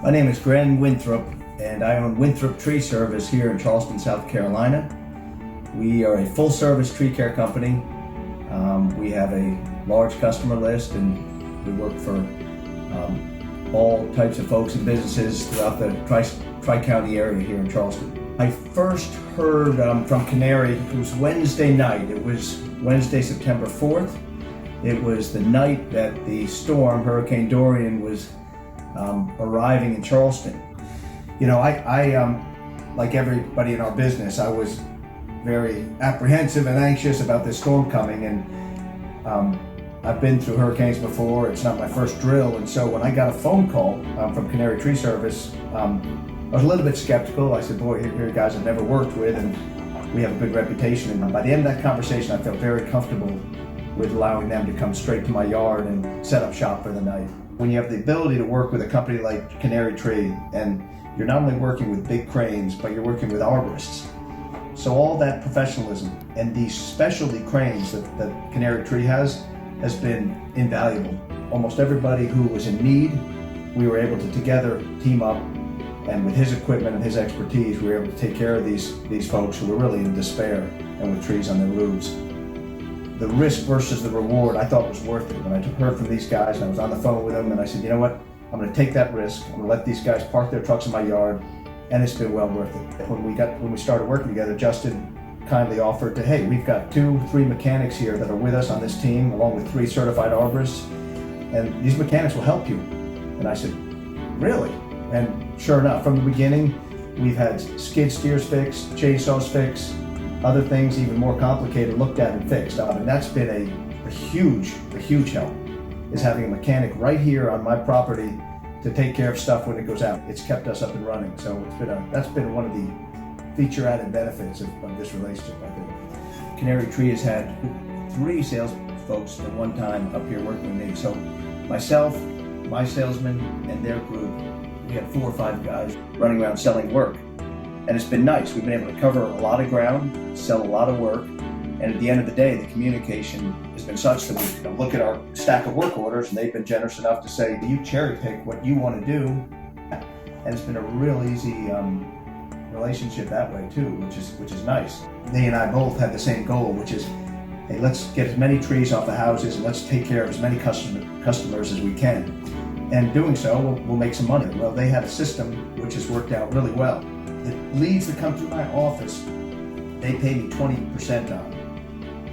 My name is Glenn Winthrop, and I own Winthrop Tree Service here in Charleston, South Carolina. We are a full-service tree care company. We have a large customer list, and we work for all types of folks and businesses throughout the Tri-County area here in Charleston. I first heard from Canary, it was Wednesday night. It was Wednesday, September 4th. It was the night that the storm, Hurricane Dorian, was arriving in Charleston. You know, I like everybody in our business, I was very apprehensive and anxious about this storm coming, and I've been through hurricanes before. It's not my first drill, and so when I got a phone call from Canary Tree Service, I was a little bit skeptical. I said, boy, here are guys I've never worked with, and we have a good reputation. And by the end of that conversation, I felt very comfortable with allowing them to come straight to my yard and set up shop for the night. When you have the ability to work with a company like Canary Tree, and you're not only working with big cranes, but you're working with arborists. So all that professionalism and these specialty cranes that Canary Tree has been invaluable. Almost everybody who was in need, we were able to together team up, and with his equipment and his expertise, we were able to take care of these folks who were really in despair and with trees on their roofs. The risk versus the reward I thought was worth it. When I heard from these guys and I was on the phone with them, and I said, you know what, I'm going to take that risk. I'm going to let these guys park their trucks in my yard, and it's been well worth it. When we started working together, Justin kindly offered to, hey, we've got 2-3 mechanics here that are with us on this team, along with 3 certified arborists, and these mechanics will help you. And I said, really? And sure enough, from the beginning, we've had skid steers fixed, chainsaws fixed, other things even more complicated looked at and fixed. And that's been a huge help, is having a mechanic right here on my property to take care of stuff when it goes out. It's kept us up and running. So that's been one of the feature added benefits of this relationship, I think. Canary Tree has had 3 sales folks at one time up here working with me. So myself, my salesman, and their group, we had 4 or 5 guys running around selling work. And it's been nice. We've been able to cover a lot of ground, sell a lot of work, and at the end of the day, the communication has been such that we look at our stack of work orders, and they've been generous enough to say, you cherry pick what you want to do. And it's been a real easy relationship that way too, which is nice. They and I both had the same goal, which is, hey, let's get as many trees off the houses and let's take care of as many customers as we can. And doing so, we'll make some money. Well, they had a system which has worked out really well. The leads that come through my office, they pay me 20% on.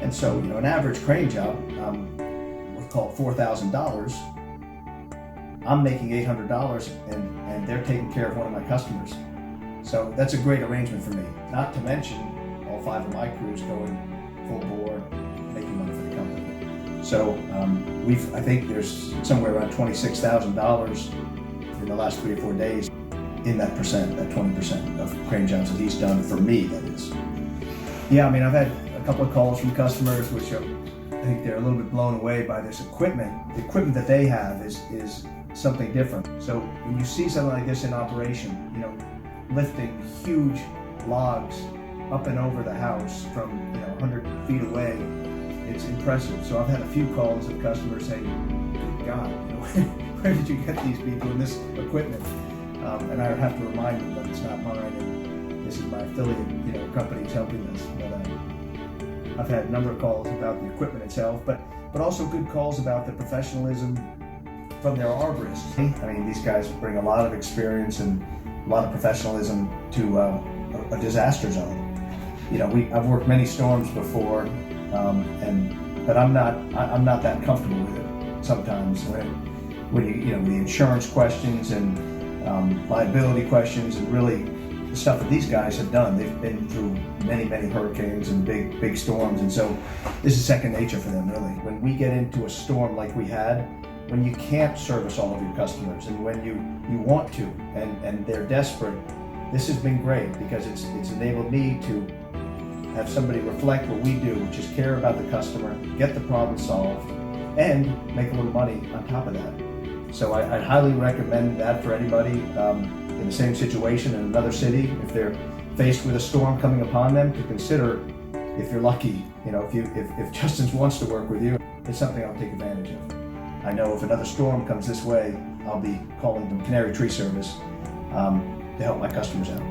And so, you know, an average crane job, we'll call it $4,000. I'm making $800, and they're taking care of one of my customers. So that's a great arrangement for me. Not to mention all 5 of my crews going full bore, making money for the company. So I think there's somewhere around $26,000 in the last 3 or 4 days in that 20% of crane jobs that he's done for me, that is. Yeah, I mean, I've had a couple of calls from customers which I think they're a little bit blown away by this equipment. The equipment that they have is something different. So when you see something like this in operation, you know, lifting huge logs up and over the house from 100 feet away, it's impressive. So I've had a few calls of customers saying, good God, where did you get these people and this equipment? And I have to remind them that it's not mine, and this is my affiliate, companies helping us. But I've had a number of calls about the equipment itself, but also good calls about the professionalism from their arborists. I mean, these guys bring a lot of experience and a lot of professionalism to a disaster zone. I've worked many storms before, but I'm not that comfortable with it sometimes. When the insurance questions and liability questions, and really the stuff that these guys have done. They've been through many hurricanes and big storms, and so this is second nature for them, really. When we get into a storm like we had, when you can't service all of your customers, and when you want to, and they're desperate, this has been great because it's enabled me to have somebody reflect what we do, which is care about the customer, get the problem solved, and make a little money on top of that. So I'd highly recommend that for anybody in the same situation in another city. If they're faced with a storm coming upon them, to consider, if you're lucky, if Justin wants to work with you, it's something I'll take advantage of. I know if another storm comes this way, I'll be calling the Canary Tree Service to help my customers out.